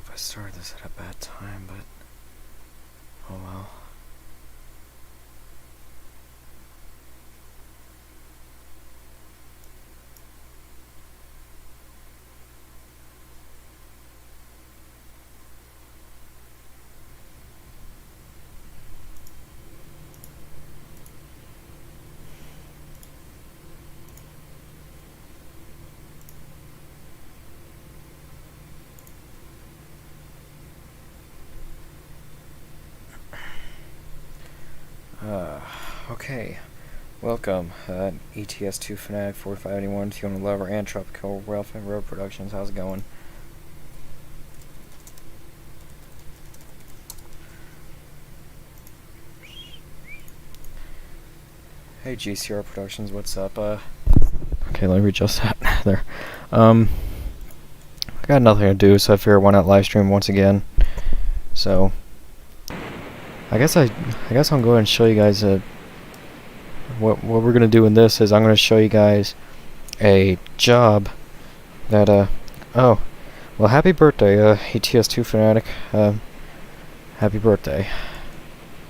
if I started this at a bad time, but oh well. Okay, welcome, ETS2 Fanatic 4581, Fiona Lover, and Tropical Ralph and Road Productions. How's it going? Hey GCR Productions, what's up? Okay, let me adjust that there. I got nothing to do, so I figured why not live stream once again. So I guess I'm gonna go ahead and show you guys what we're gonna do in this is I'm gonna show you guys a job that oh, well, happy birthday, ETS2 Fanatic. Happy birthday.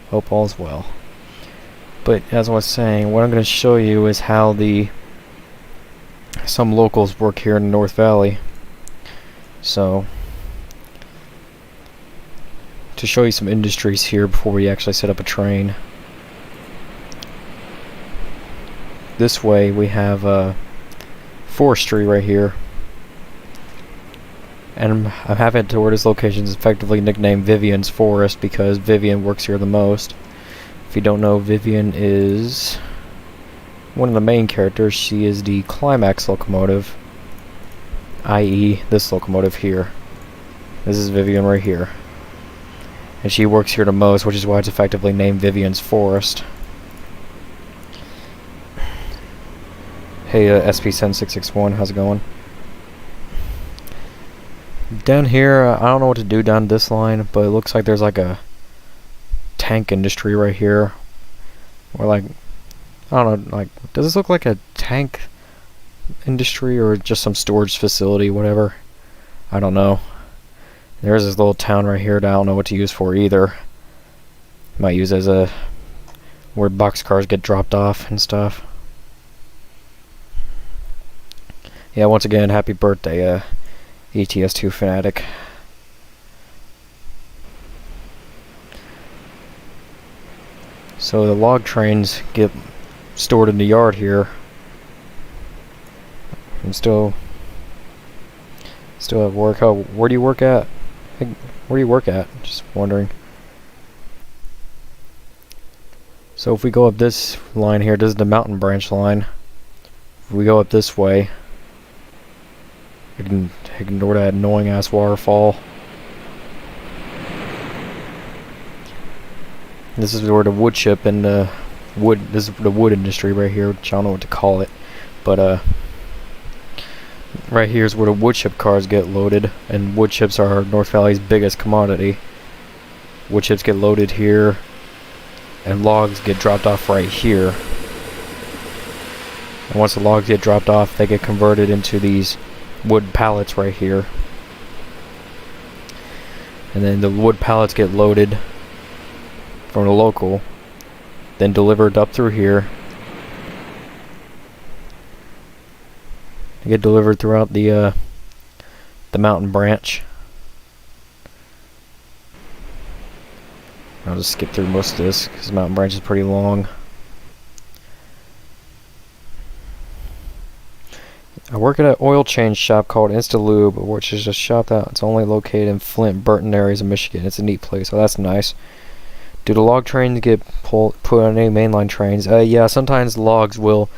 Hope all's well. But as I was saying, what I'm gonna show you is how some locals work here in the North Valley. So to show you some industries here before we actually set up a train. This way we have forestry right here, and I'm having it to where this location is effectively nicknamed Vivian's Forest because Vivian works here the most. If you don't know, Vivian is one of the main characters. She is the climax locomotive, i.e. this locomotive here. This is Vivian right here. And she works here the most, which is why it's effectively named Vivian's Forest. Hey, SP7661, how's it going? Down here, I don't know what to do down this line, but it looks like there's like a tank industry right here. Or like, I don't know, like, does this look like a tank industry or just some storage facility, whatever? I don't know. There's this little town right here that I don't know what to use for either. Might use as where boxcars get dropped off and stuff. Yeah, once again, happy birthday, ETS2 Fanatic. So the log trains get stored in the yard here. And still at work. Oh, where do you work at? Where do you work at? Just wondering. So if we go up this line here, this is the mountain branch line. If we go up this way, you can ignore that annoying ass waterfall. This is where the wood chip and the wood, this is the wood industry right here, which I don't know what to call it, but right here is where the wood chip cars get loaded, and wood chips are North Valley's biggest commodity. Wood chips get loaded here, and logs get dropped off right here. And once the logs get dropped off, they get converted into these wood pallets right here. And then the wood pallets get loaded from the local, then delivered up through here. They get delivered throughout the mountain branch. I'll just skip through most of this because the mountain branch is pretty long. I work at an oil change shop called InstaLube, which is a shop that's only located in Flint, Burton areas of Michigan. It's a neat place, so that's nice. Do the log trains get put on any mainline trains? Yeah, sometimes logs will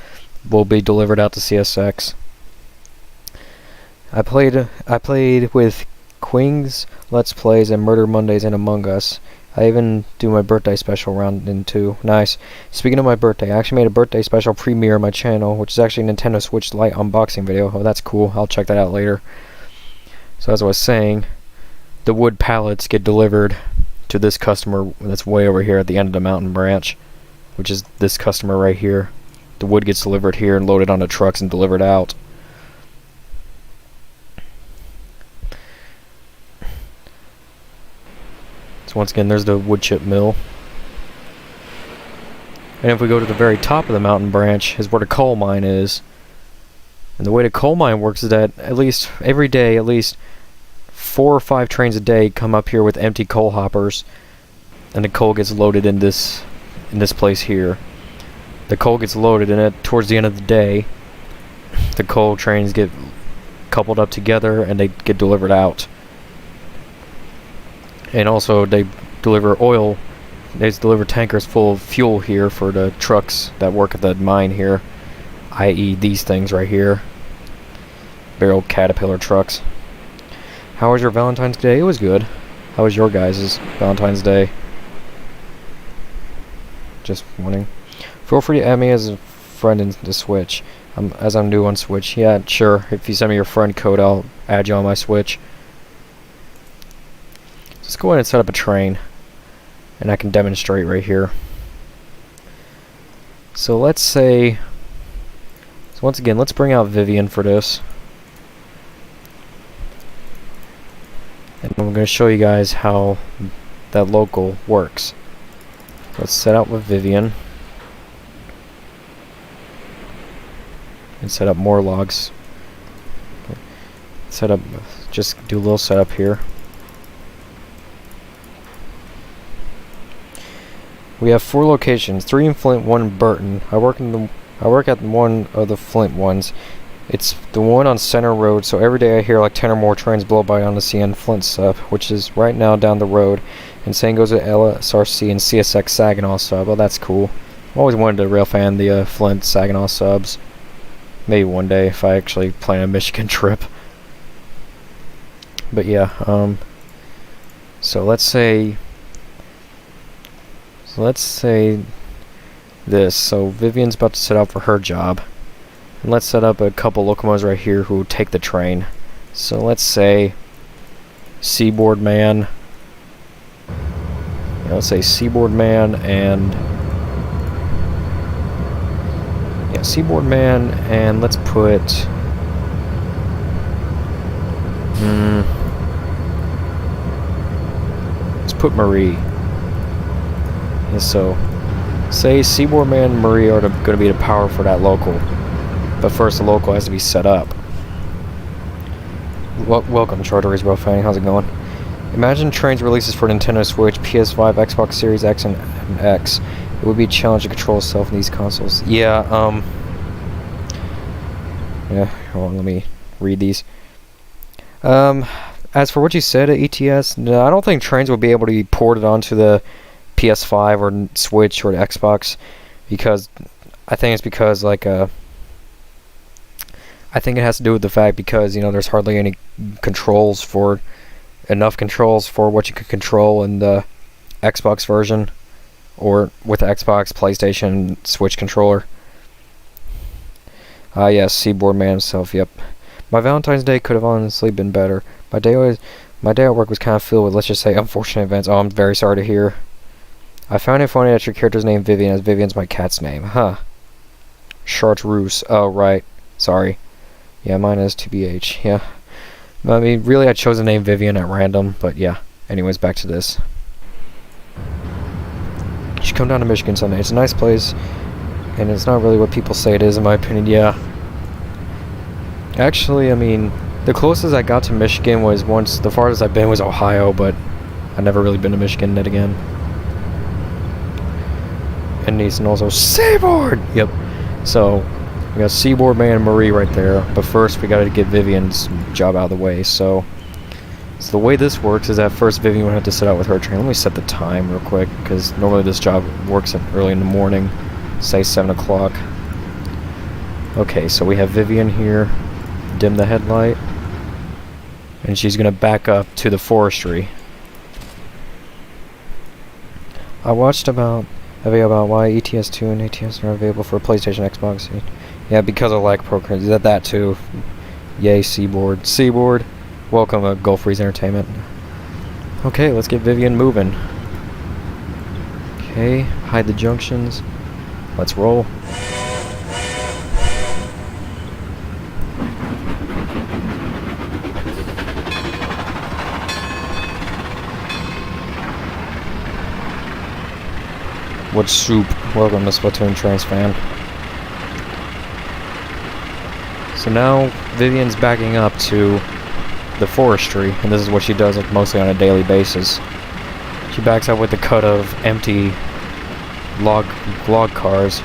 be delivered out to CSX. I played with Queen's Let's Plays and Murder Mondays and Among Us. I even do my birthday special round in 2. Nice. Speaking of my birthday, I actually made a birthday special premiere on my channel, which is actually a Nintendo Switch Lite unboxing video. Oh, that's cool. I'll check that out later. So as I was saying, the wood pallets get delivered to this customer that's way over here at the end of the mountain branch, which is this customer right here. The wood gets delivered here and loaded onto trucks and delivered out. So once again, there's the wood chip mill. And if we go to the very top of the mountain branch is where the coal mine is. And the way the coal mine works is that at least every day, at least 4 or 5 trains a day come up here with empty coal hoppers, and the coal gets loaded in this place here. The coal gets loaded, and towards the end of the day, the coal trains get coupled up together and they get delivered out. And also they deliver oil. They deliver tankers full of fuel here for the trucks that work at the mine here, i.e. these things right here. Barrel Caterpillar trucks. How was your Valentine's Day? It was good. How was your guys' Valentine's Day? Just wondering. Feel free to add me as a friend in the Switch. As I'm new on Switch. Yeah, sure. If you send me your friend code, I'll add you on my Switch. Let's go ahead and set up a train. And I can demonstrate right here. So let's say... So once again, let's bring out Vivian for this. And I'm going to show you guys how that local works. Let's set out with Vivian. And set up more logs. Set up, just do a little setup here. We have 4 locations, 3 in Flint, 1 in Burton. I work at one of the Flint ones. It's the one on Center Road, so every day I hear like 10 or more trains blow by on the CN Flint sub, which is right now down the road. And same goes to LSRC and CSX Saginaw sub. Well, that's cool. I've always wanted to rail fan the Flint Saginaw subs. Maybe one day if I actually plan a Michigan trip. But yeah, so let's say this. So Vivian's about to set out for her job. And let's set up a couple locomotives right here who take the train. So let's say Seaboard Man. Yeah, let's say Seaboard Man and... Yeah, Seaboard Man, and let's put... let's put Marie. Yeah, so, say Seaboard Man and Marie are going to be the power for that local. But first, the local has to be set up. Welcome, Charteries Rail Fanning. How's it going? Imagine Trainz releases for Nintendo Switch, PS5, Xbox Series X, and X. It would be a challenge to control itself in these consoles. Yeah, hold on, let me read these. As for what you said at ETS, no, I don't think Trainz will be able to be ported onto the PS5 or Switch or the Xbox, because I think it's because, like, I think it has to do with the fact because, you know, there's hardly any enough controls for what you could control in the Xbox version, or with the Xbox, PlayStation, Switch controller. Yes, Seaboard Man himself, yep. My Valentine's Day could have honestly been better. My day at work was kind of filled with, let's just say, unfortunate events. Oh, I'm very sorry to hear. I found it funny that your character's named Vivian, as Vivian's my cat's name. Huh. Chartreuse. Oh, right. Sorry. Yeah, mine is TBH. Yeah. I mean, really, I chose the name Vivian at random, but yeah. Anyways, back to this. You should come down to Michigan someday. It's a nice place, and it's not really what people say it is, in my opinion. Yeah. Actually, I mean, the closest I got to Michigan was once, the farthest I've been was Ohio, but I've never really been to Michigan yet again. And Neeson also, Seaboard! Yep. So, we got Seaboard Man and Marie right there, but first we gotta get Vivian's job out of the way. So the way this works is that first Vivian would have to set out with her train. Let me set the time real quick, because normally this job works early in the morning, say 7 o'clock. Okay, so we have Vivian here, dim the headlight, and she's gonna back up to the forestry. I watched a video about why ETS2 and ATS are available for PlayStation, Xbox. Yeah, because of lag programs. That too. Yay, Seaboard. Seaboard, welcome to Gulf Breeze Entertainment. Okay, let's get Vivian moving. Okay, hide the junctions. Let's roll. What's soup? Welcome to Splatoon Trainz fan. So now Vivian's backing up to the forestry, and this is what she does mostly on a daily basis. She backs up with the cut of empty log cars,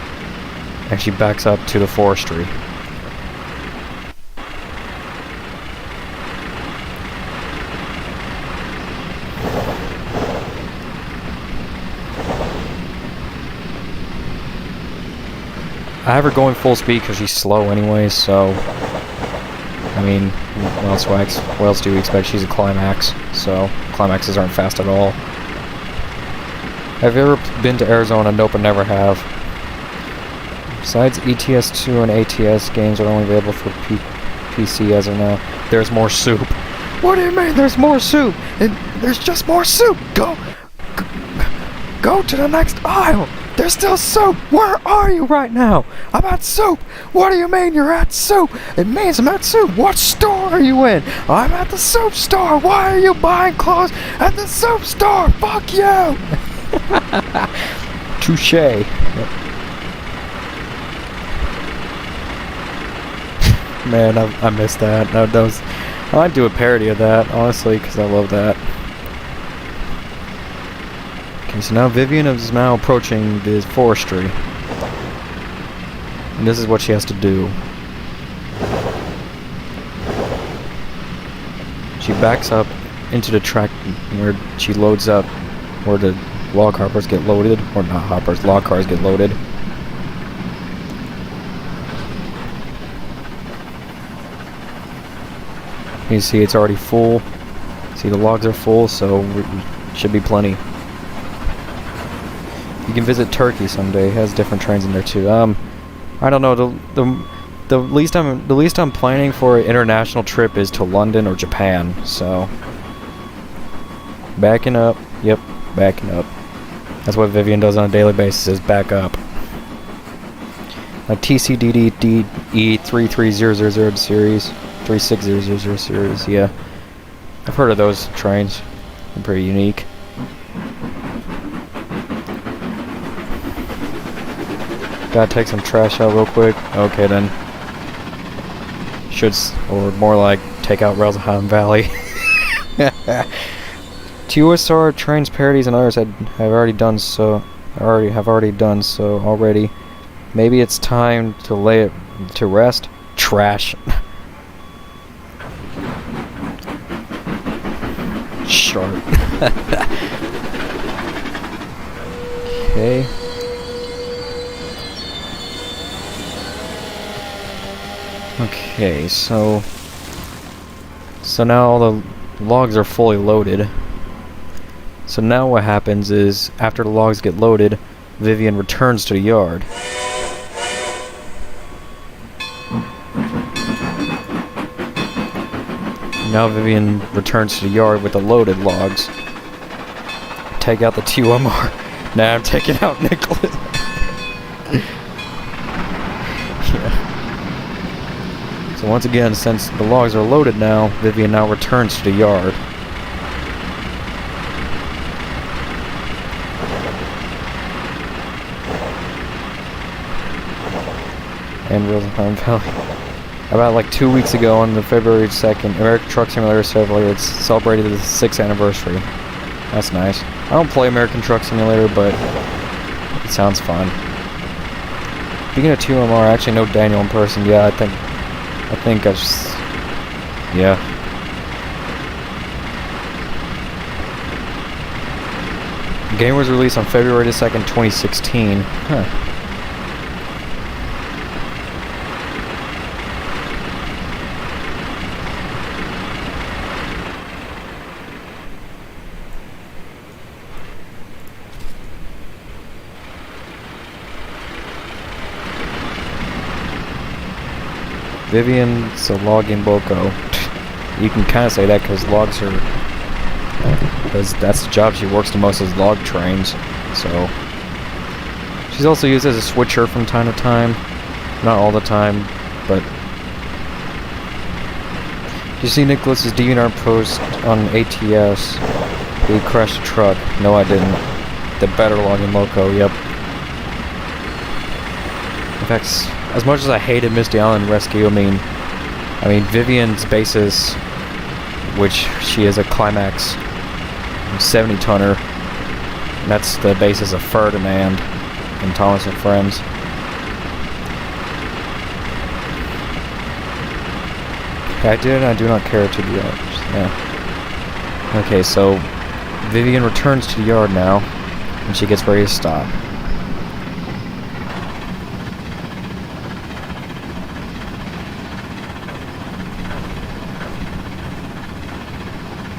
and she backs up to the forestry. I have her going full speed because she's slow anyways, so I mean, what else do you expect? She's a climax, so climaxes aren't fast at all. Have you ever been to Arizona? Nope, I never have. Besides ETS2 and ATS, games are only available for PC as of now. There's more soup. What do you mean there's more soup? There's just more soup! Go to the next aisle! There's still soup! Where are you right now? I'm at soup! What do you mean you're at soup? It means I'm at soup! What store are you in? I'm at the soup store! Why are you buying clothes at the soup store? Fuck you! Touché. Man, I missed that. That was, I might do a parody of that, honestly, because I love that. Okay, so now Vivian is now approaching the forestry. And this is what she has to do. She backs up into the track where she loads up, where the log hoppers get loaded, or not hoppers, log cars get loaded. You see it's already full. See the logs are full, so should be plenty. You can visit Turkey someday. It has different trains in there too. I don't know. The least I'm planning for an international trip is to London or Japan. So backing up. Yep, backing up. That's what Vivian does on a daily basis. Is back up. A TCDD E33000 series, 36000 series. Yeah, I've heard of those trains. They're pretty unique. Gotta take some trash out real quick. Okay then. Or more like take out Railsheim Valley. TUSR, Trainz parodies and others have already done so. Already. Maybe it's time to lay it to rest. Trash. Sharp. Okay. Okay, so now all the logs are fully loaded. So now what happens is, after the logs get loaded, Vivian returns to the yard. Now Vivian returns to the yard with the loaded logs. Take out the TUMR. Now I'm taking out Nicholas. Yeah. So once again, since the logs are loaded now, Vivian now returns to the yard. And Railsheim Valley. About like 2 weeks ago, on the February 2nd, American Truck Simulator celebrated its 6th anniversary. That's nice. I don't play American Truck Simulator, but it sounds fun. Speaking of 2MR, I actually know Daniel in person. Yeah, I think I've just... Yeah. The game was released on February 2nd, 2016. Huh. Vivian's a logging loco. You can kind of say that because logs are... because that's the job she works the most, is log trains. So she's also used as a switcher from time to time. Not all the time, but... Did you see Nicholas's DNR post on ATS? He crashed a truck. No, I didn't. The better logging loco, yep. fact, as much as I hated Misty Island Rescue, I mean Vivian's basis, which she is a Climax 70-tonner, and that's the basis of Ferdinand and Thomas and Friends. I do not care to be honest. Yeah. Okay, so Vivian returns to the yard now, and she gets ready to stop.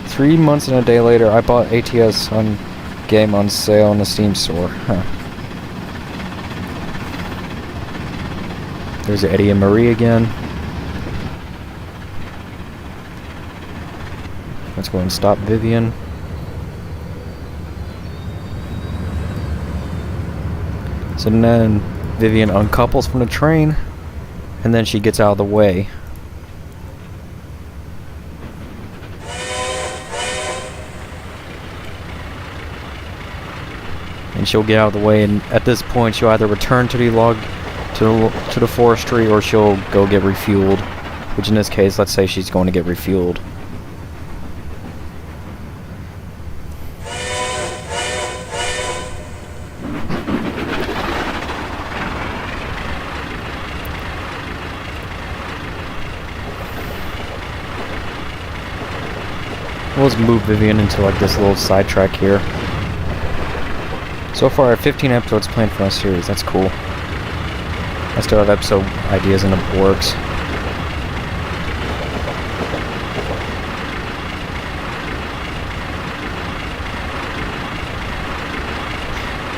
Three months and a day later, I bought ATS game on sale in the Steam store. Huh. There's Eddie and Marie again. Let's go and stop Vivian. So then Vivian uncouples from the train, and then she gets out of the way. And she'll get out of the way, and at this point she'll either return to the to the forestry, or she'll go get refueled. Which in this case, let's say she's going to get refueled. We'll just move Vivian into like this little sidetrack here. So far I have 15 episodes planned for my series. That's cool. I still have episode ideas in the works.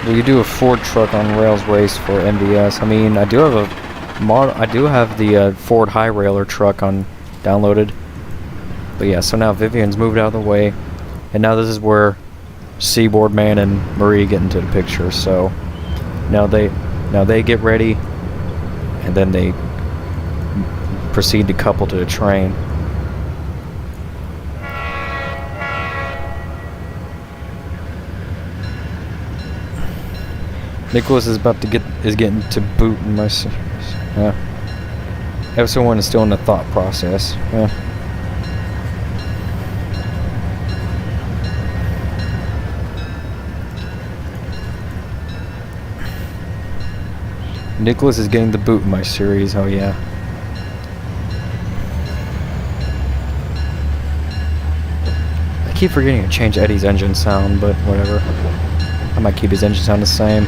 We do a Ford truck on rails race for MVS. I mean, I do have a mod. I do have the Ford High Railer truck on downloaded. But yeah, so now Vivian's moved out of the way, and now this is where Seaboard Man and Marie get into the picture. So now they get ready, and then they proceed to couple to the train. Nicholas is getting to boot in my series. Episode 1 is still in the thought process. Nicholas is getting the boot in my series, oh yeah. I keep forgetting to change Eddie's engine sound, but whatever. I might keep his engine sound the same.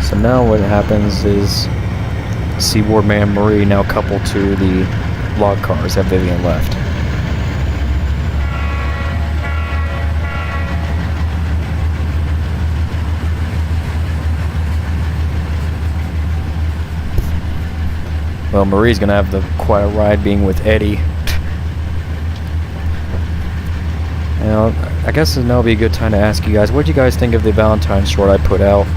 So now what happens is Seaboard Man and Marie now couple to the log cars that Vivian left. Well, Marie's gonna have the quite a ride being with Eddie. You know, I guess now would be a good time to ask you guys, what do you guys think of the Valentine's short I put out?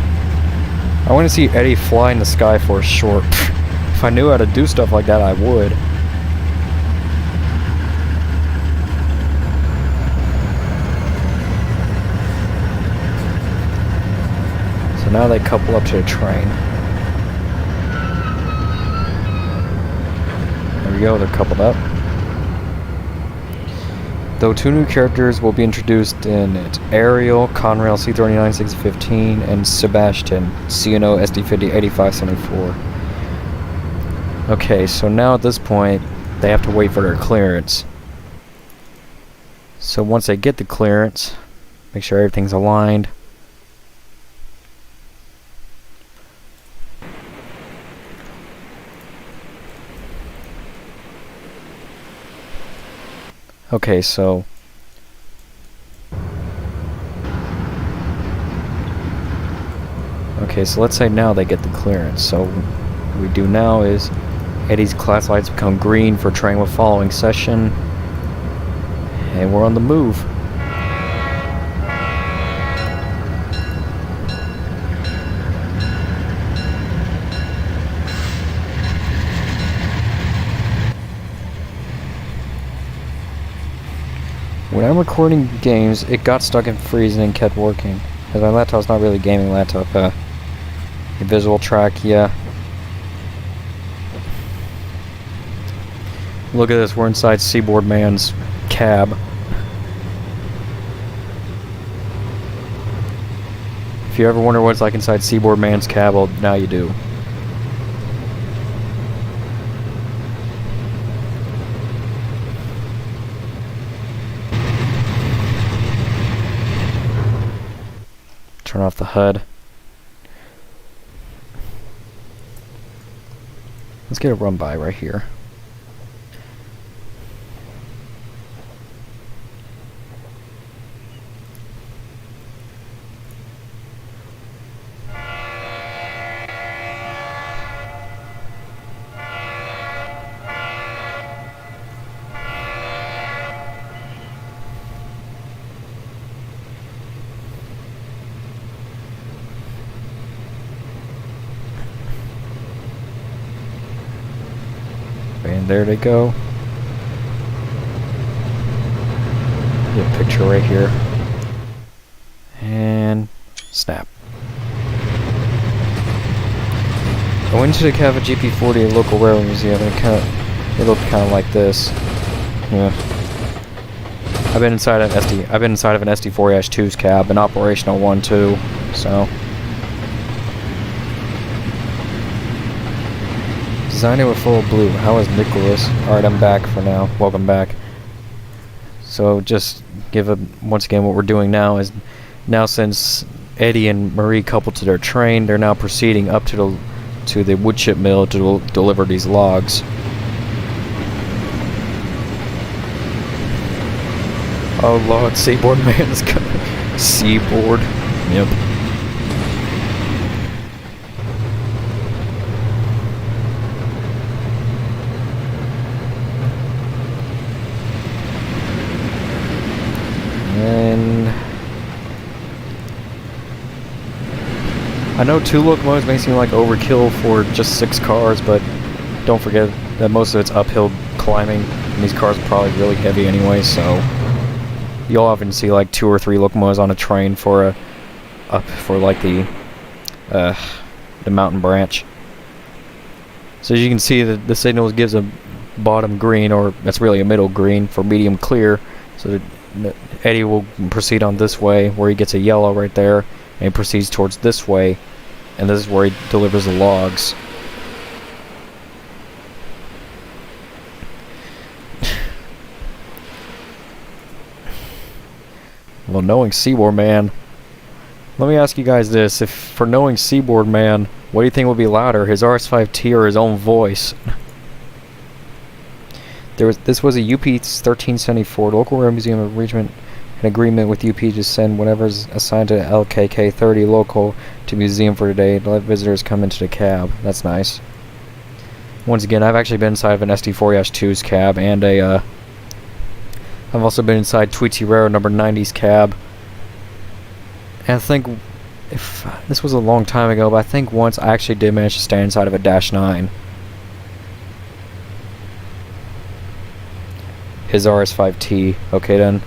I want to see Eddie fly in the sky for a short. If I knew how to do stuff like that, I would. So now they couple up to the train. There we go, they're coupled up. Though 2 new characters will be introduced in it: Ariel, Conrail C39 615, and Sebastian, CNO SD50 8574. Okay, so now at this point, they have to wait for their clearance. So once they get the clearance, make sure everything's aligned. Okay, so let's say now they get the clearance. So what we do now is Eddie's class lights become green for train with following session, and we're on the move. When I'm recording games, it got stuck in freezing and kept working. Because my laptop's not really a gaming laptop. The visual track, yeah. Look at this, we're inside Seaboard Man's cab. If you ever wonder what it's like inside Seaboard Man's cab, well, now you do. Turn off the HUD. Let's get a run by right here. And there they go. Get a picture right here. And snap. I went to the Cava GP40 local railway museum, and it looked kind of like this. Yeah. I've been inside of an SD4-2's cab, an operational one too. So. Designed it with full blue. How is Nicholas? Alright, I'm back for now. Welcome back. So just once again what we're doing now is since Eddie and Marie coupled to their train, they're now proceeding up to the wood chip mill to deliver these logs. Oh Lord, Seaboard Man's coming. Seaboard. Yep. And I know 2 locomotives may seem like overkill for just 6 cars, but don't forget that most of it's uphill climbing, and these cars are probably really heavy anyway, so you'll often see like 2 or 3 locomotives on a train for like the mountain branch. So as you can see, the signal gives a bottom green, or that's really a middle green for medium clear. So Eddie will proceed on this way, where he gets a yellow right there, and he proceeds towards this way, and this is where he delivers the logs. Well, knowing Seaboard Man, let me ask you guys this: for knowing Seaboard Man, what do you think would be louder, his RS5T or his own voice? This was a UP 1374. Local Rail Museum of Regiment an agreement with UP to send whatever's assigned to LKK 30 local to museum for today to let visitors come into the cab. That's nice. Once again, I've actually been inside of an SD4-2's cab, and I've also been inside Tweety Railroad number 90's cab. And I think this was a long time ago, but I think once I actually did manage to stand inside of a -9. His RS5T. Okay then.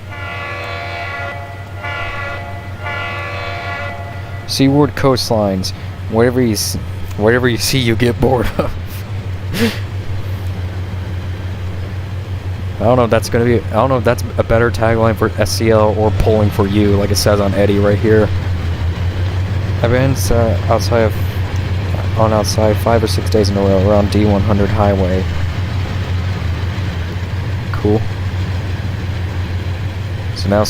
Seaward coastlines. Whatever you see, you get bored of. I don't know if that's a better tagline for SCL or Pulling for You, like it says on Eddie right here. I've been outside 5 or 6 days in a row around D100 highway. Cool. So now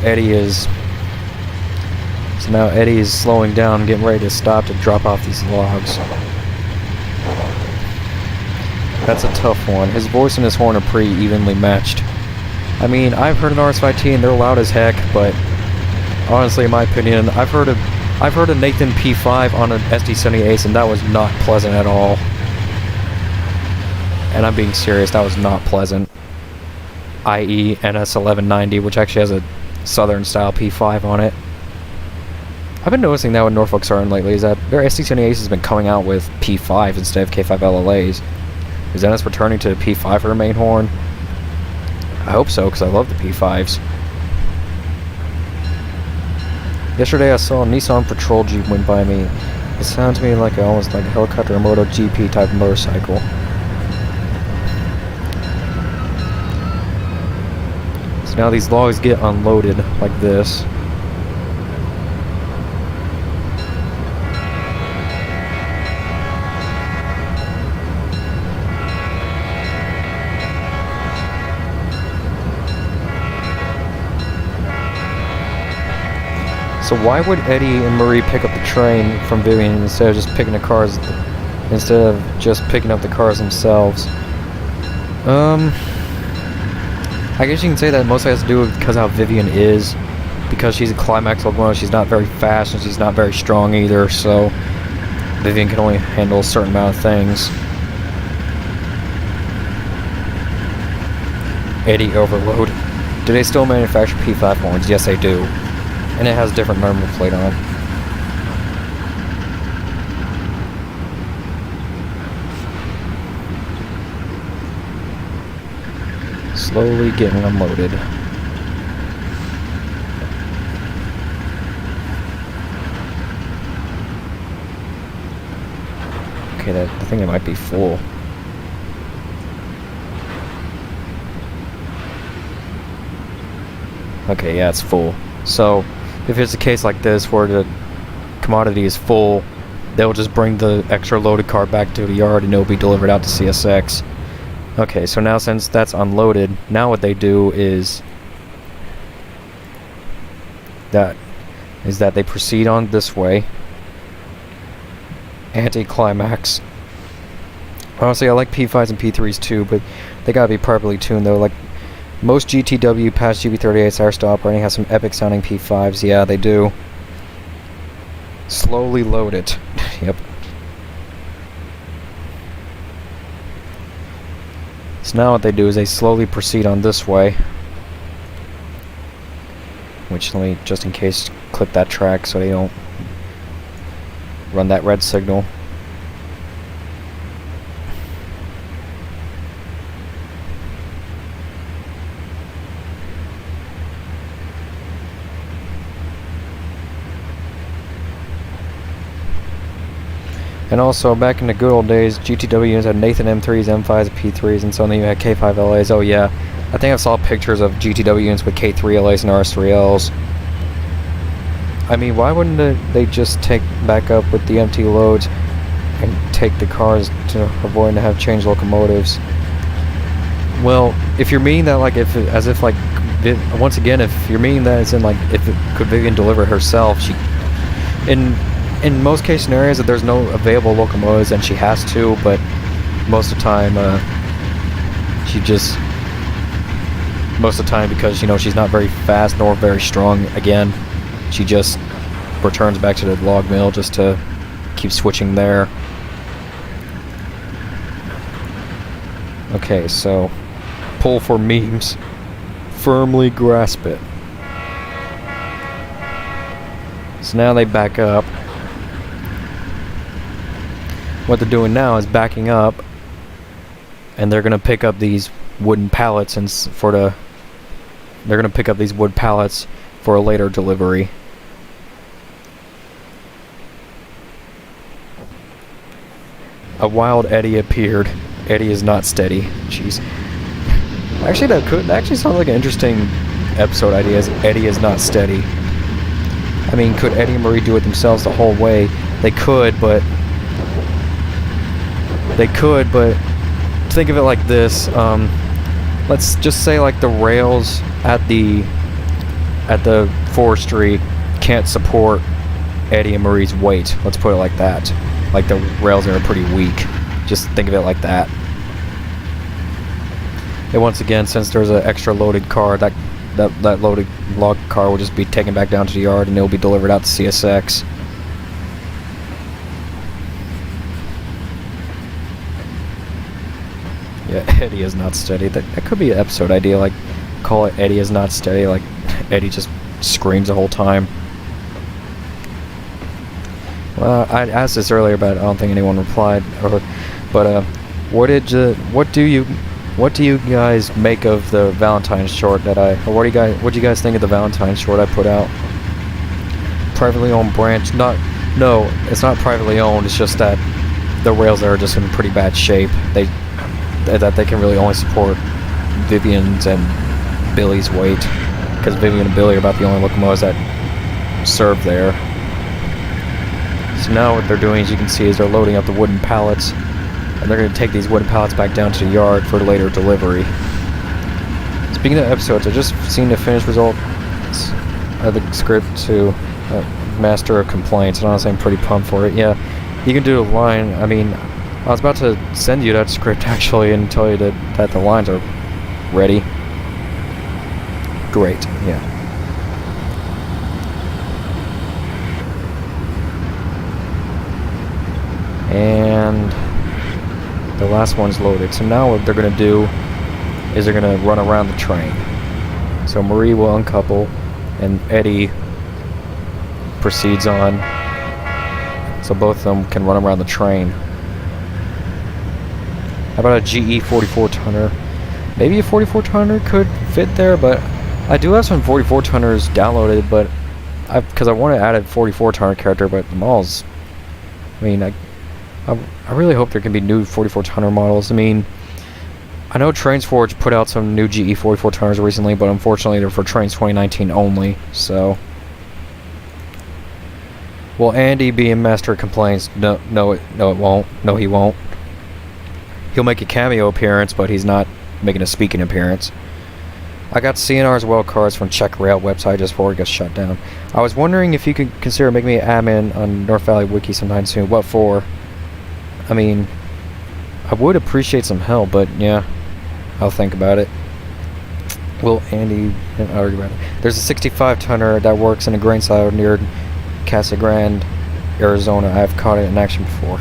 Eddie is slowing down, getting ready to stop to drop off these logs. That's a tough one. His voice and his horn are pretty evenly matched. I mean, I've heard an RS5T and they're loud as heck, but honestly, in my opinion, I've heard a Nathan P5 on an SD78 and that was not pleasant at all. And I'm being serious, that was not pleasant. i.e. NS1190, which actually has a Southern style P5 on it. I've been noticing that with Norfolk Southern lately, is that their SD78 has been coming out with P5 instead of K5 LLAs. Is NS returning to P5 for their main horn? I hope so, because I love the P5s. Yesterday I saw a Nissan Patrol Jeep went by me. It sounded to me like almost like a helicopter or MotoGP type motorcycle. So now these logs get unloaded like this. So why would Eddie and Marie pick up the train from Vivian instead of just picking the cars, themselves? I guess you can say that mostly has to do with because how Vivian is, because she's a climax locomotive. She's not very fast and she's not very strong either. So Vivian can only handle a certain amount of things. Eddie overload. Do they still manufacture P5 horns? Yes, they do. And it has a different number plate on it. Slowly getting unloaded. Okay, I think it might be full. Okay, yeah, it's full. So if it's a case like this where the commodity is full, they'll just bring the extra loaded car back to the yard and it'll be delivered out to CSX. Okay, so now since that's unloaded, now what they do is that they proceed on this way. Anti-climax. Honestly, I like P5s and P3s too, but they gotta be properly tuned though. Like most GTW past GB38s are still operating have some epic sounding P5s. Yeah, they do. Slowly load it. Yep. So now what they do is they slowly proceed on this way. Which, let me, just in case, clip that track so they don't run that red signal. And also, back in the good old days, GTW units had Nathan M3s, M5s, P3s, and so then you had K5 LAs. Oh yeah, I think I saw pictures of GTW units with K3 LAs and RS3Ls. I mean, why wouldn't they just take back up with the empty loads and take the cars to avoid to have changed locomotives? Well, if you're meaning that, like, once again, if you're meaning that it's in, like, could Vivian deliver it herself, in most case scenarios that there's no available locomotives and she has to, but most of the time because, you know, she's not very fast nor very strong, again, she just returns back to the log mill just to keep switching there. Okay, so pull for memes. Firmly grasp it. So now they back up. What they're doing now is backing up, and they're gonna pick up these wooden pallets they're gonna pick up these wood pallets for a later delivery. A wild Eddie appeared. Eddie is not steady. Jeez. Actually, that actually sounds like an interesting episode idea. Is Eddie is not steady. I mean, could Eddie and Marie do it themselves the whole way? They could, but think of it like this. Let's just say, like, the rails at the forestry can't support Eddie and Marie's weight. Let's put it like that. Like, the rails are pretty weak. Just think of it like that. And once again, since there's an extra loaded car, that loaded log car will just be taken back down to the yard and it will be delivered out to CSX. Yeah, Eddie is not steady. That could be an episode idea, like, call it Eddie is not steady, like, Eddie just screams the whole time. Well, I asked this earlier, but I don't think anyone replied. What do you what do you guys make of the Valentine's short that or what do you guys think of the Valentine's short I put out? Privately owned branch, no, it's not privately owned, it's just that the rails there are just in pretty bad shape. That they can really only support Vivian's and Billy's weight, because Vivian and Billy are about the only locomotives that serve there. So now what they're doing, as you can see, is they're loading up the wooden pallets, and they're going to take these wooden pallets back down to the yard for later delivery. Speaking of episodes, I just seen the finished result of the script to Master of Complaints, and honestly I'm pretty pumped for it. Yeah, you can do a line. I mean, I was about to send you that script actually and tell you that the lines are ready. Great, yeah. And the last one's loaded. So now what they're going to do is they're going to run around the train. So Marie will uncouple and Eddie proceeds on. So both of them can run around the train. How about a GE 44 tonner? Maybe a 44 tonner could fit there, but I do have some 44 tonners downloaded, but because I want to add a 44 tonner character, but the models, I mean, I really hope there can be new 44 tonner models. I mean, I know Trainz Forge put out some new GE 44 tonners recently, but unfortunately they're for Trainz 2019 only, so. Will Andy be in Master of Complaints? No, it won't. No, he won't. He'll make a cameo appearance, but he's not making a speaking appearance. I got CNR's well cards from Czech Rail website just before it got shut down. I was wondering if you could consider making me an admin on North Valley Wiki sometime soon. What for? I mean, I would appreciate some help, but yeah, I'll think about it. Will Andy argue about it? There's a 65 tonner that works in a grain silo near Casa Grande, Arizona. I've caught it in action before.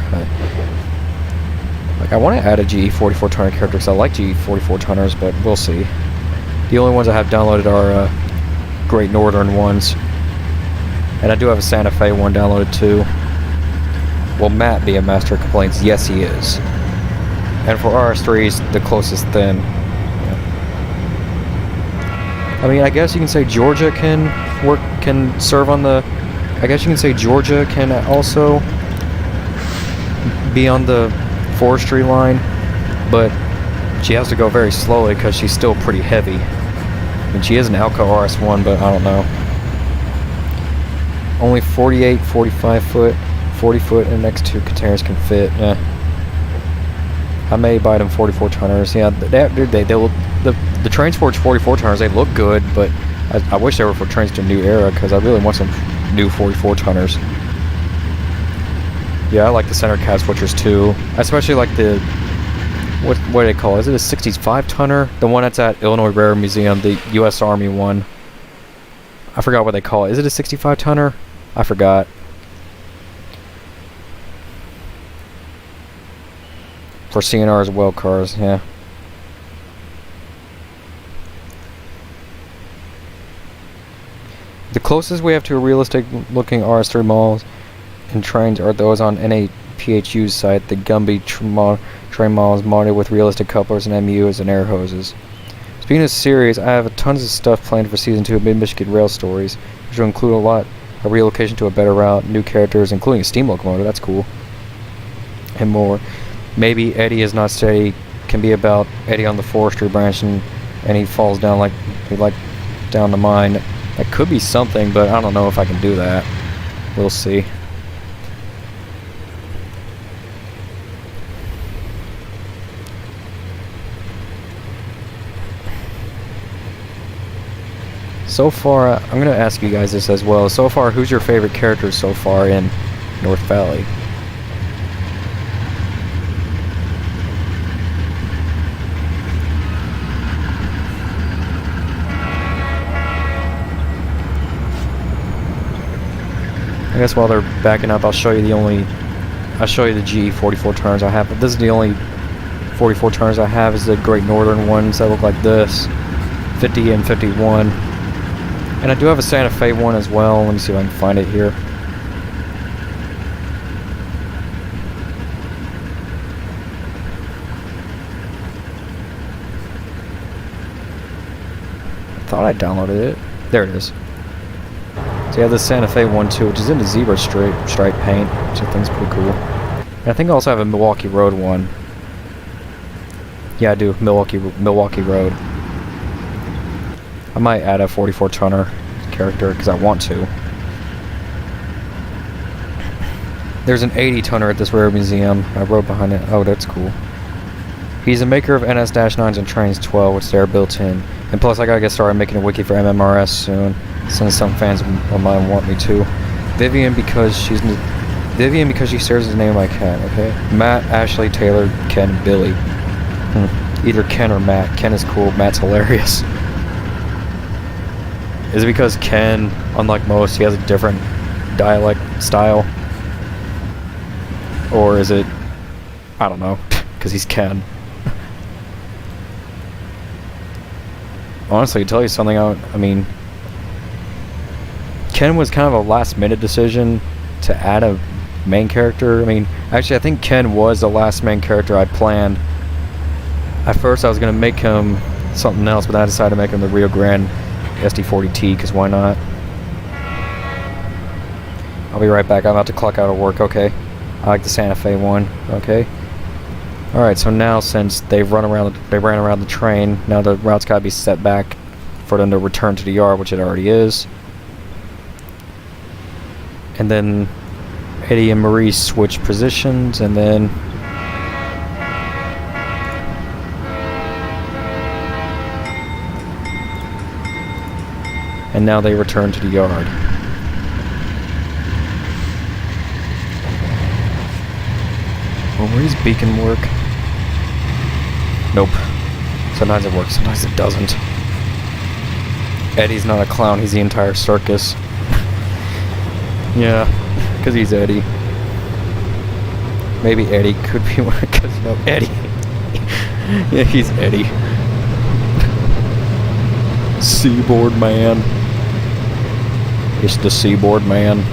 I want to add a GE 44 tonner character because I like GE 44 tonners, but we'll see. The only ones I have downloaded are Great Northern ones, and I do have a Santa Fe one downloaded too. Will Matt be a Master of Complaints? Yes, he is. And for RS3s, the closest then. Yeah. I mean, I guess you can say Georgia can serve on the. I guess you can say Georgia can also be on the forestry line, but she has to go very slowly because she's still pretty heavy. I mean, she is an Alco RS1, but I don't know. Only 48, 45 foot, 40 foot, and the next two containers can fit. I may buy them 44 tonners. Yeah, the Trainz Forge 44 tonners, they look good, but I wish they were for Trainz to New Era because I really want some new 44 tonners. Yeah, I like the center cab switchers too. I especially like the what do they call it? Is it a 65 tonner? The one that's at Illinois Railroad Museum, the U.S. Army one. I forgot what they call it. Is it a 65 tonner? I forgot. For CNR's well cars, yeah. The closest we have to a realistic looking RS3 models and trains are those on NAPHU's site. The Gumby train models modded with realistic couplers and MUs and air hoses. Speaking of series, I have tons of stuff planned for Season 2 of Mid-Michigan Rail Stories, which will include a lot of relocation to a better route, new characters, including a steam locomotive, that's cool, and more. Maybe Eddie is not steady can be about Eddie on the forestry branch and he falls down like down the mine. That could be something, but I don't know if I can do that. We'll see. So far, I'm going to ask you guys this as well. So far, who's your favorite character so far in North Valley? I guess while they're backing up, I'll show you the GE 44 turners I have. But this is the only 44 turners I have is the Great Northern ones that look like this, 50 and 51. And I do have a Santa Fe one as well. Let me see if I can find it here. thought I downloaded it. There it is. So you have the Santa Fe one too, which is in the zebra stripe paint, which I think is pretty cool. And I think I also have a Milwaukee Road one. Yeah, I do. Milwaukee Road. I might add a 44 tonner character because I want to. There's an 80 tonner at this rare museum. I wrote behind it. Oh, that's cool. He's a maker of NS-9s and Trainz 12, which they're built in. And plus, I gotta get started making a wiki for MMRS soon, since some fans of mine want me to. Vivian because she shares the name of my cat. Okay. Matt, Ashley, Taylor, Ken, Billy. Either Ken or Matt. Ken is cool. Matt's hilarious. Is it because Ken, unlike most, he has a different dialect style? Or is it, I don't know, because he's Ken. Honestly, to tell you something, I mean, Ken was kind of a last-minute decision to add a main character. I mean, actually, I think Ken was the last main character I planned. At first, I was going to make him something else, but then I decided to make him the Rio Grande SD40T, because why not? I'll be right back. I'm about to clock out of work, okay? I like the Santa Fe one, okay? Alright, so now since they ran around the train, now the route's gotta be set back for them to return to the yard, which it already is. And then Eddie and Marie switch positions, and then now they return to the yard. Will Marie's beacon work? Nope. Sometimes it works, sometimes it doesn't. Eddie's not a clown, he's the entire circus. Yeah, because he's Eddie. Maybe Eddie could be one, because, you know, Eddie. Yeah, he's Eddie. Seaboard man. It's the Seaboard man.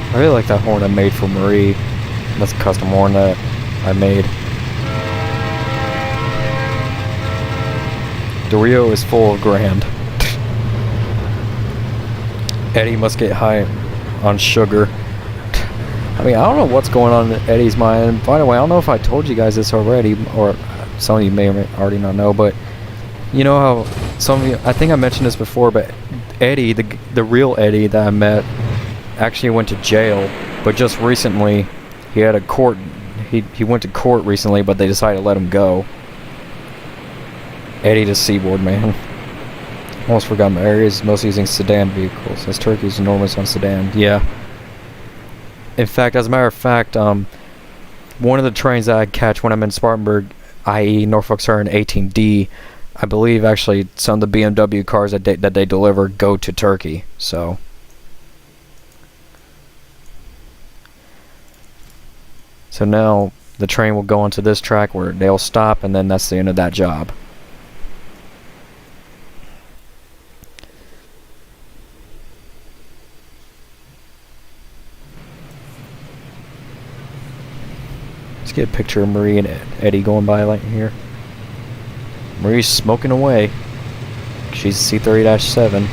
I really like that horn I made for Marie. That's a custom horn that I made. The Rio is full of grand. Eddie must get high on sugar. I mean, I don't know what's going on in Eddie's mind. By the way, I don't know if I told you guys this already, or some of you may already not know, but you know how some of you, I think I mentioned this before, but Eddie, the real Eddie that I met, actually went to jail, but just recently he had a court, he went to court recently, but they decided to let him go. Eddie the Seaboard man. Almost forgot my areas, mostly using sedan vehicles, as Turkey is enormous on sedan. Yeah. In fact, as a matter of fact, one of the trains that I catch when I'm in Spartanburg, i.e. Norfolk Southern 18D, I believe actually some of the BMW cars that they deliver go to Turkey, so. So now the train will go onto this track where they'll stop, and then that's the end of that job. Let's get a picture of Marie and Eddie going by like here. Marie's smoking away. She's C30-7.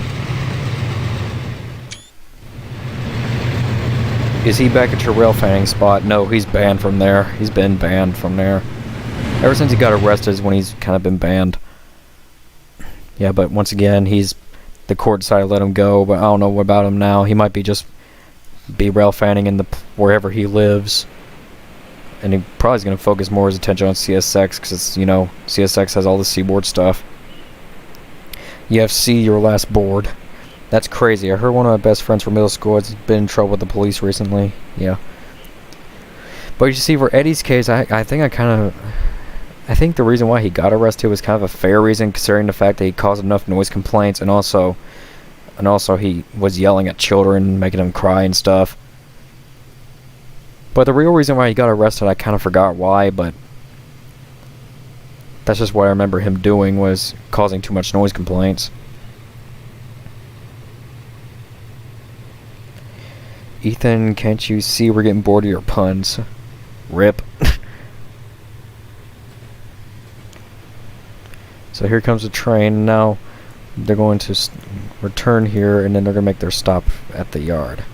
Is he back at your rail fanning spot? No, he's banned from there. He's been banned from there. Ever since he got arrested is when he's kind of been banned. Yeah, but once again, the court decided to let him go, but I don't know what about him now. He might be just rail fanning in wherever he lives. And he probably is going to focus more his attention on CSX, because, you know, CSX has all the Seaboard stuff. UFC, your last board. That's crazy. I heard one of my best friends from middle school has been in trouble with the police recently. Yeah. But you see, for Eddie's case, I think the reason why he got arrested was kind of a fair reason, considering the fact that he caused enough noise complaints, and also he was yelling at children, making them cry and stuff. But the real reason why he got arrested, I kind of forgot why, but That's just what I remember him doing, was causing too much noise complaints. Ethan, can't you see we're getting bored of your puns? Rip. So here comes the train. Now they're going to return here, and then they're going to make their stop at the yard.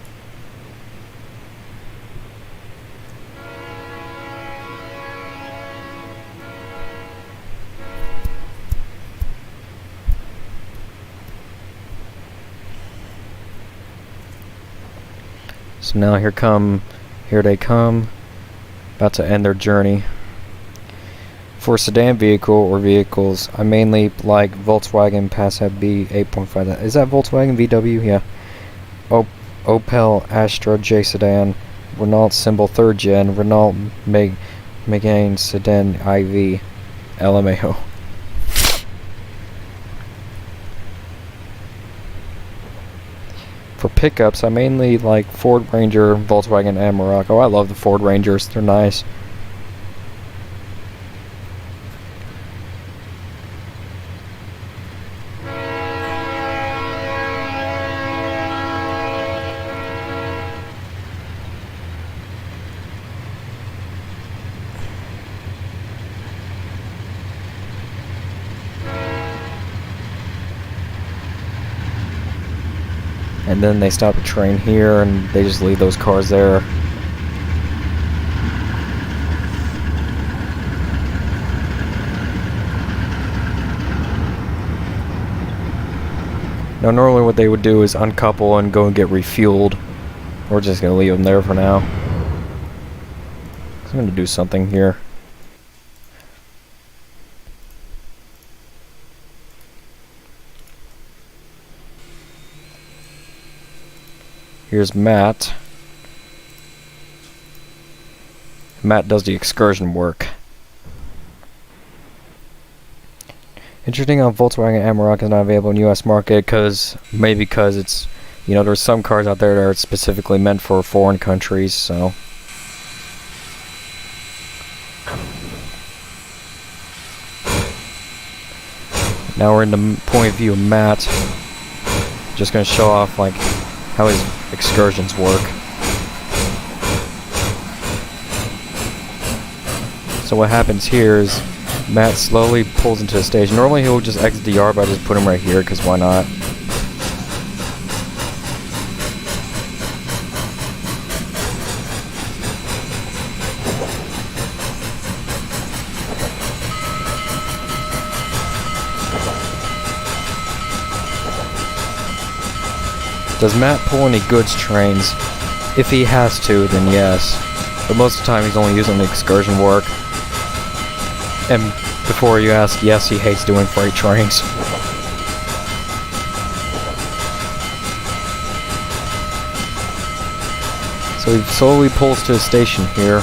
So now here they come, about to end their journey. For a sedan vehicle or vehicles, I mainly like Volkswagen Passat B 8.5. Is that Volkswagen VW? Yeah. Opel Astra J sedan, Renault Symbol 3rd Gen, Renault Megane Sedan IV, LMAO. For pickups, I mainly like Ford Ranger, Volkswagen Amarok. Oh, I love the Ford Rangers. They're nice. And then they stop the train here, and they just leave those cars there. Now normally what they would do is uncouple and go and get refueled. We're just going to leave them there for now. I'm going to do something here. Here's Matt. Matt does the excursion work. Interesting how Volkswagen Amarok is not available in the US market, maybe because it's, you know, there's some cars out there that are specifically meant for foreign countries, so. Now we're in the point of view of Matt. Just gonna show off like how his excursions work. So what happens here is Matt slowly pulls into the station. Normally he'll just exit the yard, but I just put him right here because why not? Does Matt pull any goods trains? If he has to, then yes. But most of the time he's only using the excursion work. And before you ask, yes, he hates doing freight trains. So he slowly pulls to the station here.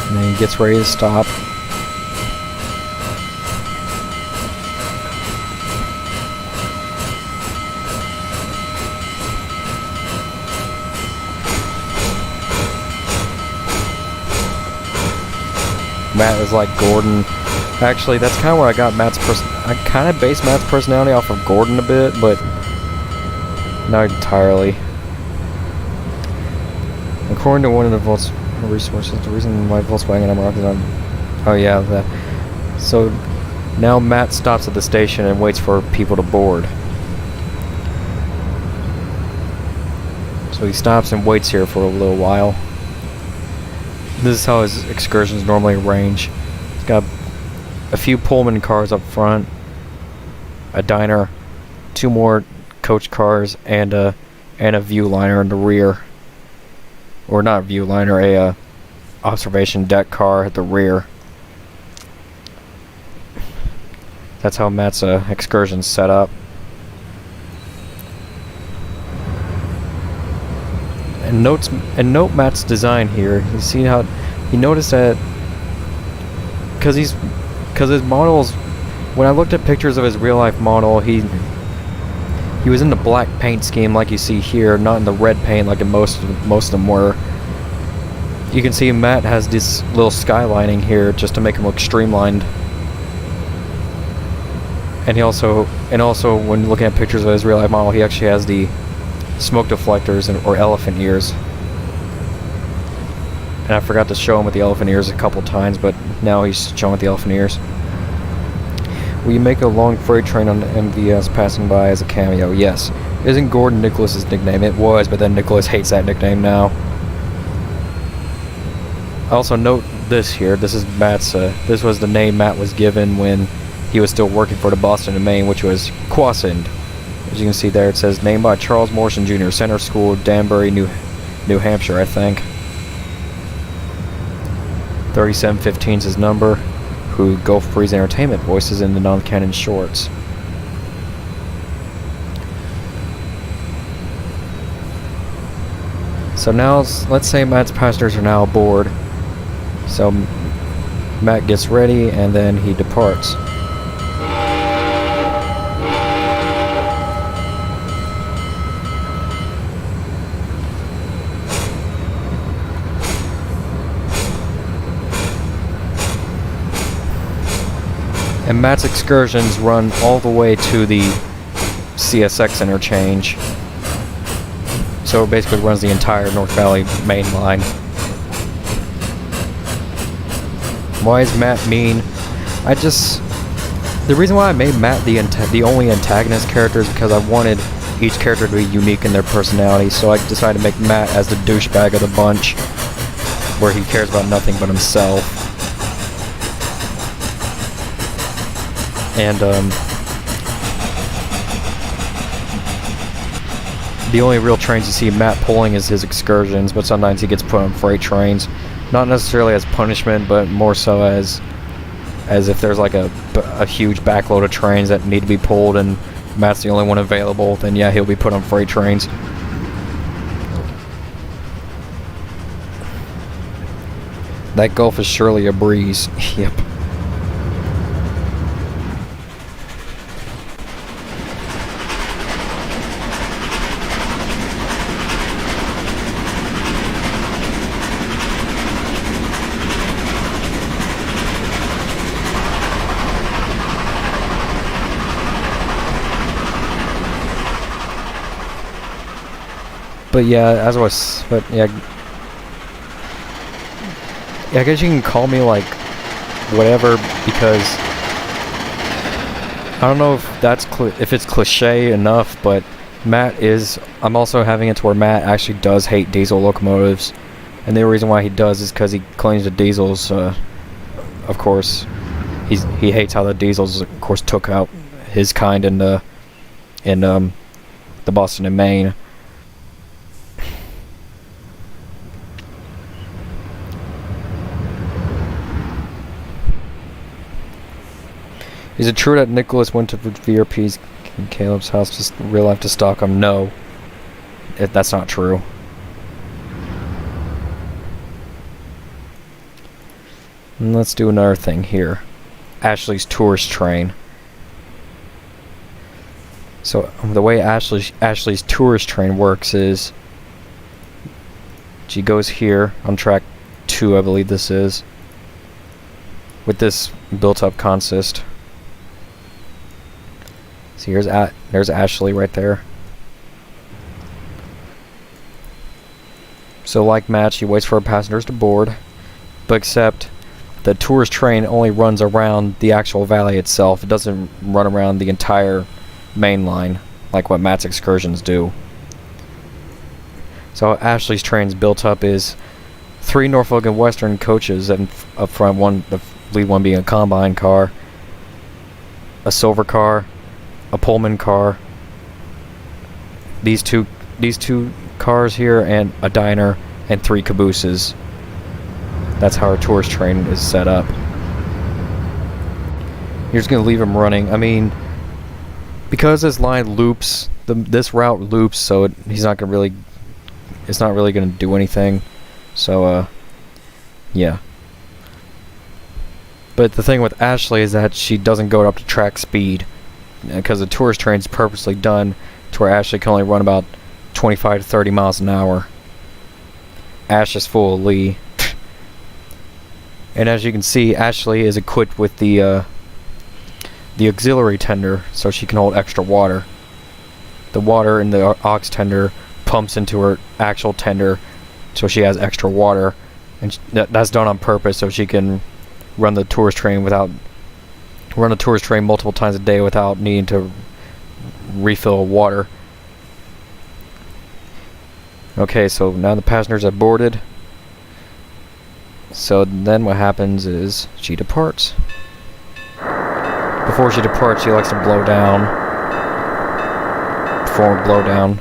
And then he gets ready to stop. Matt is like Gordon. Actually, that's kind of where I got Matt's I kind of based Matt's personality off of Gordon a bit, but not entirely. According to one of the resources, the reason why Volkswagen Amarok is on. Oh yeah, that. So now Matt stops at the station and waits for people to board. So he stops and waits here for a little while. This is how his excursions normally arrange. He's got a few Pullman cars up front, a diner, 2 more coach cars, and a viewliner in the rear. Or not viewliner, a observation deck car at the rear. That's how Matt's excursion's set up. And note Matt's design here. You see how he noticed that because his models. When I looked at pictures of his real life model, he was in the black paint scheme like you see here, not in the red paint like in most of them were. You can see Matt has this little skylining here just to make him look streamlined. And also when looking at pictures of his real life model, he actually has the smoke deflectors or elephant ears. And I forgot to show him with the elephant ears a couple times, but now he's showing with the elephant ears. Will you make a long freight train on the MVS passing by as a cameo? Yes. Isn't Gordon Nicholas's nickname? It was, but then Nicholas hates that nickname now. Also note this here. This is Matt's. This was the name Matt was given when he was still working for the Boston and Maine, which was Quasend. As you can see there, it says named by Charles Morrison Jr., Center School, Danbury, New Hampshire, I think. 3715 is his number. Who Gulf Breeze Entertainment voices in the non-canon shorts. So now, let's say Matt's passengers are now aboard. So Matt gets ready and then he departs. And Matt's excursions run all the way to the CSX interchange. So it basically runs the entire North Valley main line. Why is Matt mean? The reason why I made Matt the only antagonist character is because I wanted each character to be unique in their personality. So I decided to make Matt as the douchebag of the bunch, where he cares about nothing but himself. And the only real trains you see Matt pulling is his excursions, but sometimes he gets put on freight trains, not necessarily as punishment, but more so as if there's like a huge backload of trains that need to be pulled and Matt's the only one available, then yeah, he'll be put on freight trains. That Gulf is surely a breeze. Yep. But yeah, I guess you can call me like whatever, because I don't know if that's if it's cliche enough, but I'm also having it to where Matt actually does hate diesel locomotives, and the reason why he does is because he claims the diesels, of course, he hates how the diesels, of course, took out his kind in the Boston and Maine. Is it true that Nicholas went to VRP's and Caleb's house just real life to stalk him? No. That's not true. And let's do another thing here. Ashley's tourist train. So the way Ashley's tourist train works is she goes here on track 2, I believe this is, with this built-up consist. See, there's Ashley right there. So like Matt, she waits for her passengers to board, but except the tourist train only runs around the actual valley itself. It doesn't run around the entire main line like what Matt's excursions do. So Ashley's train's built up is 3 Norfolk and Western coaches, and up front the lead one being a combine car, a silver car, a Pullman car, these two cars here, and a diner, and 3 cabooses. That's how our tourist train is set up. You're just gonna leave him running. I mean, because this line loops, this route loops, so it's not really gonna do anything. So yeah. But the thing with Ashley is that she doesn't go up to track speed, because the tourist train is purposely done to where Ashley can only run about 25 to 30 miles an hour. Ash is full of Lee. And as you can see, Ashley is equipped with the auxiliary tender, so she can hold extra water. The water in the aux tender pumps into her actual tender, so she has extra water, and that's done on purpose so she can run the tourist train multiple times a day without needing to refill water. Okay, so now the passengers have boarded. So then what happens is she departs. Before she departs, she likes to blow down. Perform a blow down.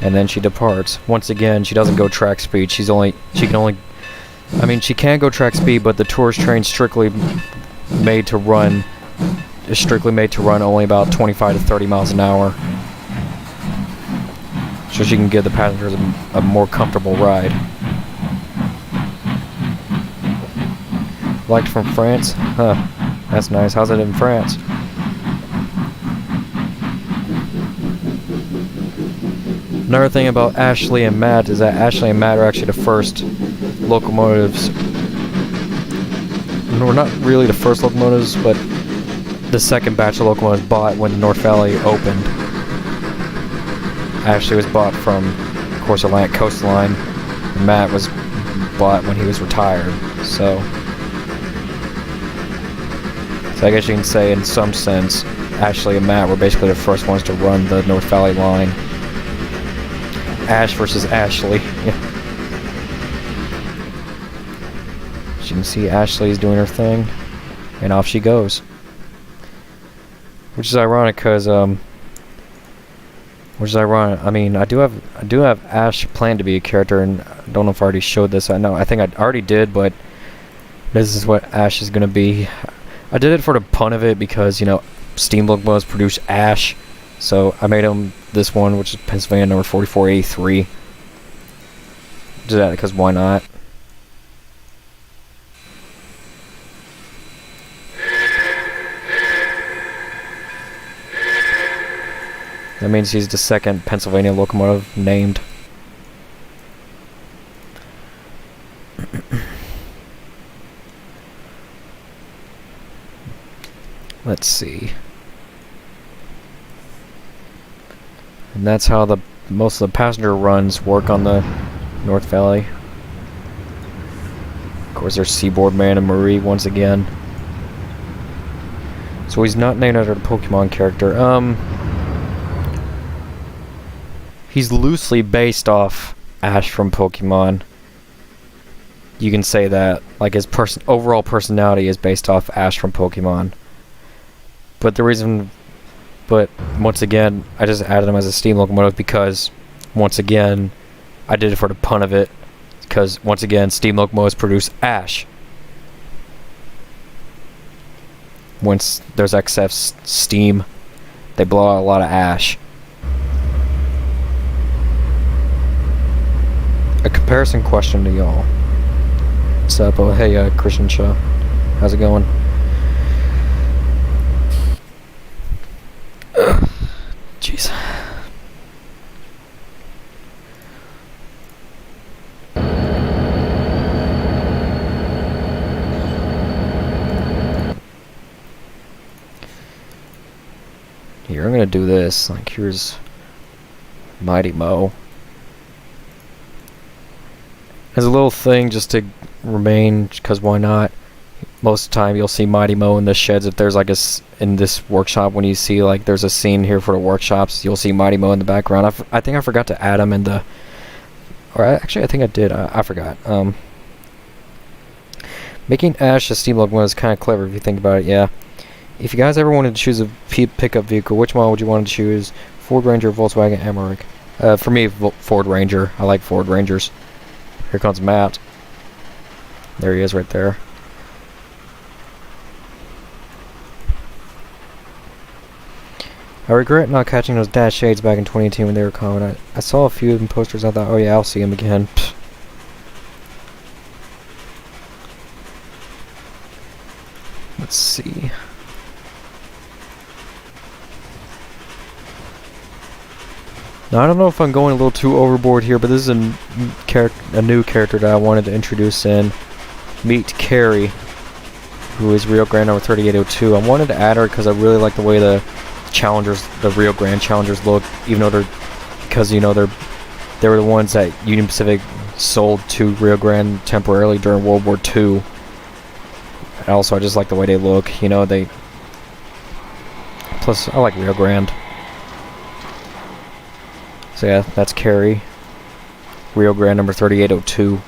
And then she departs. Once again, she doesn't go track speed. She can go track speed, but the tourist train's strictly made to run only about 25 to 30 miles an hour. So she can give the passengers a more comfortable ride. Liked from France? Huh. That's nice. How's it in France? Another thing about Ashley and Matt is that Ashley and Matt are actually the first locomotives. No, not really the first locomotives, but the second batch of locomotives bought when the North Valley opened. Ashley was bought from, of course, Atlantic Coast Line, and Matt was bought when he was retired. So I guess you can say, in some sense, Ashley and Matt were basically the first ones to run the North Valley line. Ash versus Ashley. As you can see, Ashley's doing her thing, and off she goes. Which is ironic, because I mean, I do have Ash planned to be a character, and I don't know if I already showed this. I think I already did, but this is what Ash is gonna be. I did it for the pun of it because, you know, steam locomotives produce ash, so I made him this one, which is Pennsylvania number 4483. Did that because why not? That means he's the second Pennsylvania locomotive named. Let's see. And that's how most of the passenger runs work on the North Valley. Of course, there's Seaboard Man and Marie once again. So he's not named after the Pokemon character. He's loosely based off Ash from Pokemon. You can say that. Like, his overall personality is based off Ash from Pokemon. But once again, I just added him as a steam locomotive because, once again, I did it for the pun of it. Because, once again, steam locomotives produce ash. Once there's excess steam, they blow out a lot of ash. A comparison question to y'all. What's up? Oh, hey, Christian Shaw. How's it going? Jeez. Here, I'm gonna do this. Like, here's Mighty Mo. As a little thing just to remain, because why not? Most of the time you'll see Mighty Mo in the sheds. If there's like in this workshop, when you see like there's a scene here for the workshops, you'll see Mighty Mo in the background. I think I forgot to add him in the, or actually I think I did. I forgot. Making Ash a steam locomotive is kind of clever if you think about it. Yeah. If you guys ever wanted to choose a pickup vehicle, which one would you want to choose? Ford Ranger, Volkswagen, Amarok. For me, Ford Ranger. I like Ford Rangers. Here comes Matt. There he is right there. I regret not catching those dash shades back in 2018 when they were common. I saw a few of them posters. I thought, oh yeah, I'll see them again. Pfft. Let's see. Now I don't know if I'm going a little too overboard here, but this is a new character that I wanted to introduce in. Meet Carrie, who is Rio Grande number 3802. I wanted to add her because I really like the way the challengers, the Rio Grande challengers look, even though because you know they were the ones that Union Pacific sold to Rio Grande temporarily during World War II. And also, I just like the way they look. You know, plus I like Rio Grande. So yeah, that's Carrie, Rio Grande number 3802.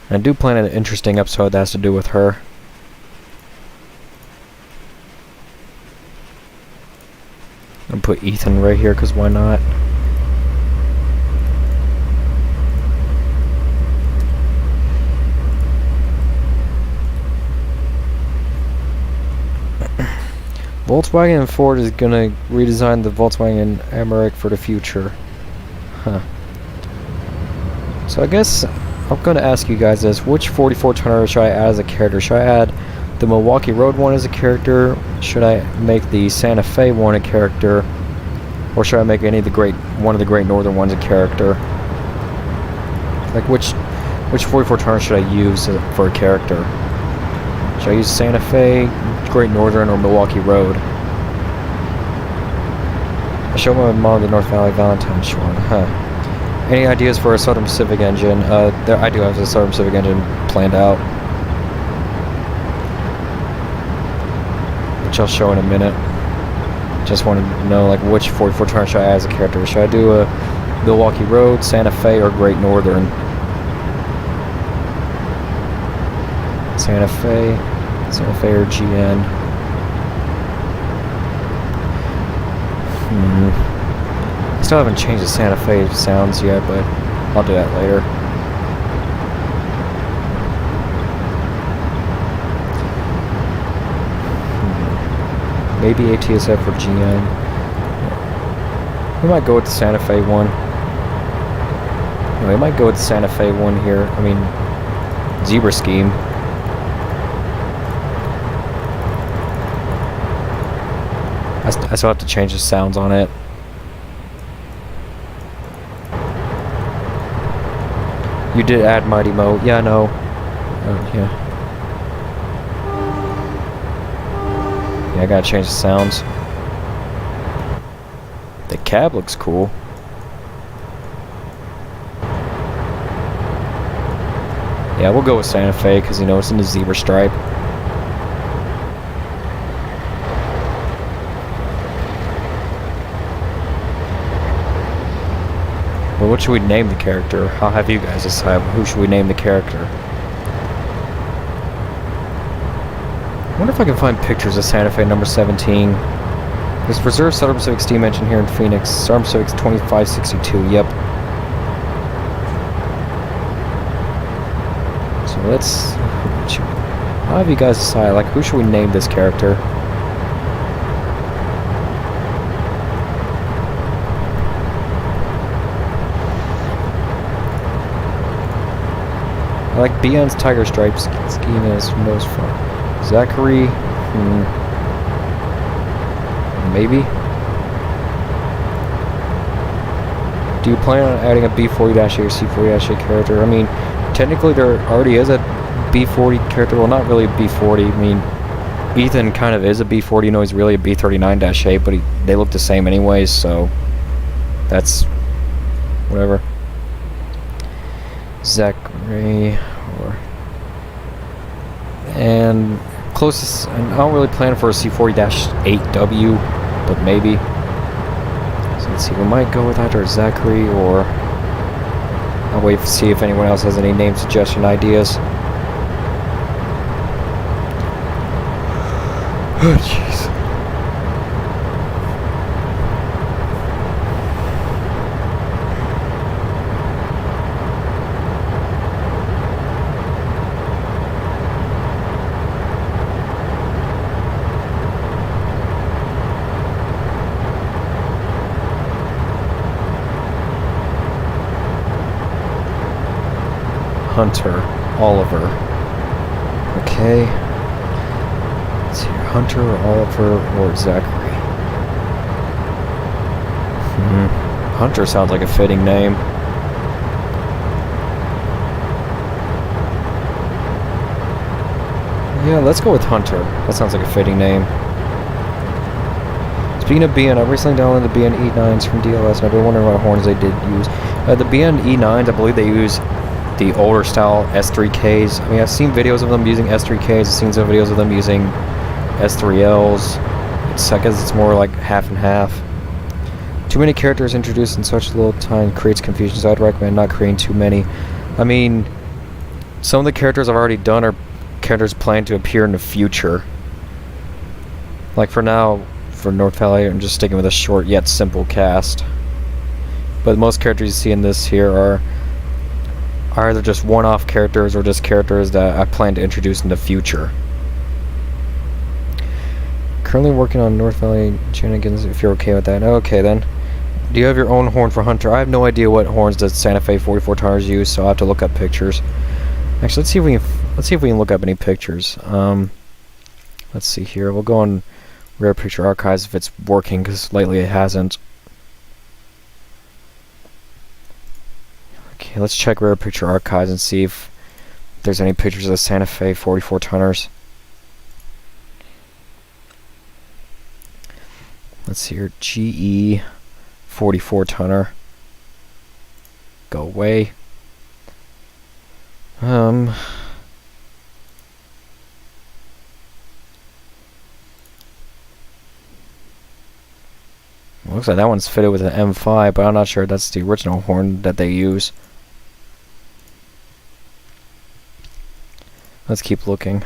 And I do plan an interesting episode that has to do with her. I'm gonna put Ethan right here, because why not? Volkswagen and Ford is gonna redesign the Volkswagen Amarok for the future. Huh. So I guess I'm gonna ask you guys this: which 44 tonner should I add as a character? Should I add the Milwaukee Road one as a character? Should I make the Santa Fe one a character? Or should I make one of the Great Northern ones a character? Like which 44 tonner should I use for a character? Should I use Santa Fe, Great Northern, or Milwaukee Road? I showed my mom the North Valley Valentine's one. Huh. Any ideas for a Southern Pacific engine? I do have a Southern Pacific engine planned out, which I'll show in a minute. Just wanted to know like which 44 tonner should I add as a character. Should I do a Milwaukee Road, Santa Fe, or Great Northern? Santa Fe or GN? I still haven't changed the Santa Fe sounds yet, but I'll do that later. Maybe ATSF or GN. We might go with the Santa Fe one. We might go with the Santa Fe one here. I mean, Zebra Scheme. I still have to change the sounds on it. You did add Mighty Mo. Yeah, I know. Yeah. Yeah, I gotta change the sounds. The cab looks cool. Yeah, we'll go with Santa Fe because, you know, it's in the zebra stripe. Well, what should we name the character? I'll have you guys decide. Who should we name the character? I wonder if I can find pictures of Santa Fe number 17. There's Reserve Southern Pacific Steam Engine here in Phoenix. Southern Pacific's 2562. Yep. So let's... I'll have you guys decide. Like, who should we name this character? I like Beyond's Tiger Stripes scheme as most fun. Zachary, maybe. Do you plan on adding a B40-8 or C40-8 character? I mean, technically there already is a B40 character. Well, not really a B40. I mean, Ethan kind of is a B40. You know, he's really a B39-8, but they look the same anyways, so that's whatever. Zachary, and closest, and I don't really plan for a C40-8W, but maybe. So let's see, we might go with either Zachary or I'll wait to see if anyone else has any name suggestion ideas. Oh jeez. Hunter, Oliver. Okay. Okay. Let's see, Hunter, Oliver, or Zachary. Hunter sounds like a fitting name. Yeah, let's go with Hunter. That sounds like a fitting name. Speaking of BN, I recently downloaded the BN E9s from DLS, and I've been wondering what horns they did use. The BN E9s, I believe they use the older style S3Ks. I mean, I've seen videos of them using S3Ks. I've seen some videos of them using S3Ls. I guess it's more like half and half. Too many characters introduced in such little time creates confusion, so I'd recommend not creating too many. I mean, some of the characters I've already done are characters planned to appear in the future. Like for now, for North Valley, I'm just sticking with a short yet simple cast. But most characters you see in this here are either just one-off characters or just characters that I plan to introduce in the future. Currently working on North Valley shenanigans, if you're okay with that. Okay then. Do you have your own horn for Hunter? I have no idea what horns the Santa Fe 44 tonners use, so I'll have to look up pictures. Actually, let's see if we can look up any pictures. Let's see here. We'll go on Rare Picture Archives if it's working, because lately it hasn't. Okay, let's check Rare Picture Archives and see if there's any pictures of the Santa Fe 44 tonners. Let's see here. GE 44 tonner. Go away. Looks like that one's fitted with an M5, but I'm not sure if that's the original horn that they use. Let's keep looking.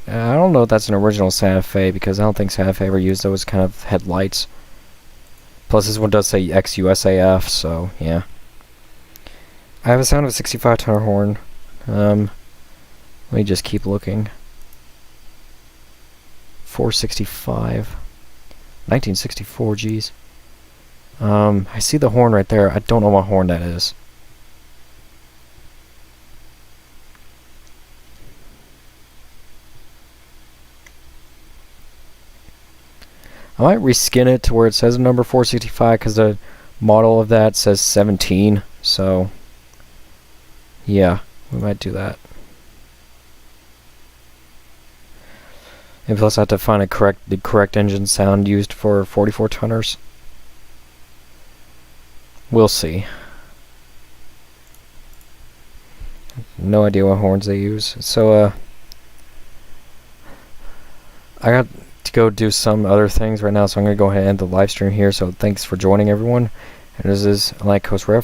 I don't know if that's an original Santa Fe, because I don't think Santa Fe ever used those kind of headlights. Plus this one does say ex-USAF, so yeah. I have a sound of a 65 tonner horn. Let me just keep looking. 465. 1964, geez. I see the horn right there. I don't know what horn that is. I might reskin it to where it says number 465, because the model of that says 17, so yeah, we might do that. And plus I have to find the correct engine sound used for 44 tonners. We'll see. No idea what horns they use. So I got to go do some other things right now, so I'm going to go ahead and end the live stream here. So thanks for joining, everyone. And this is Like Coast Ref.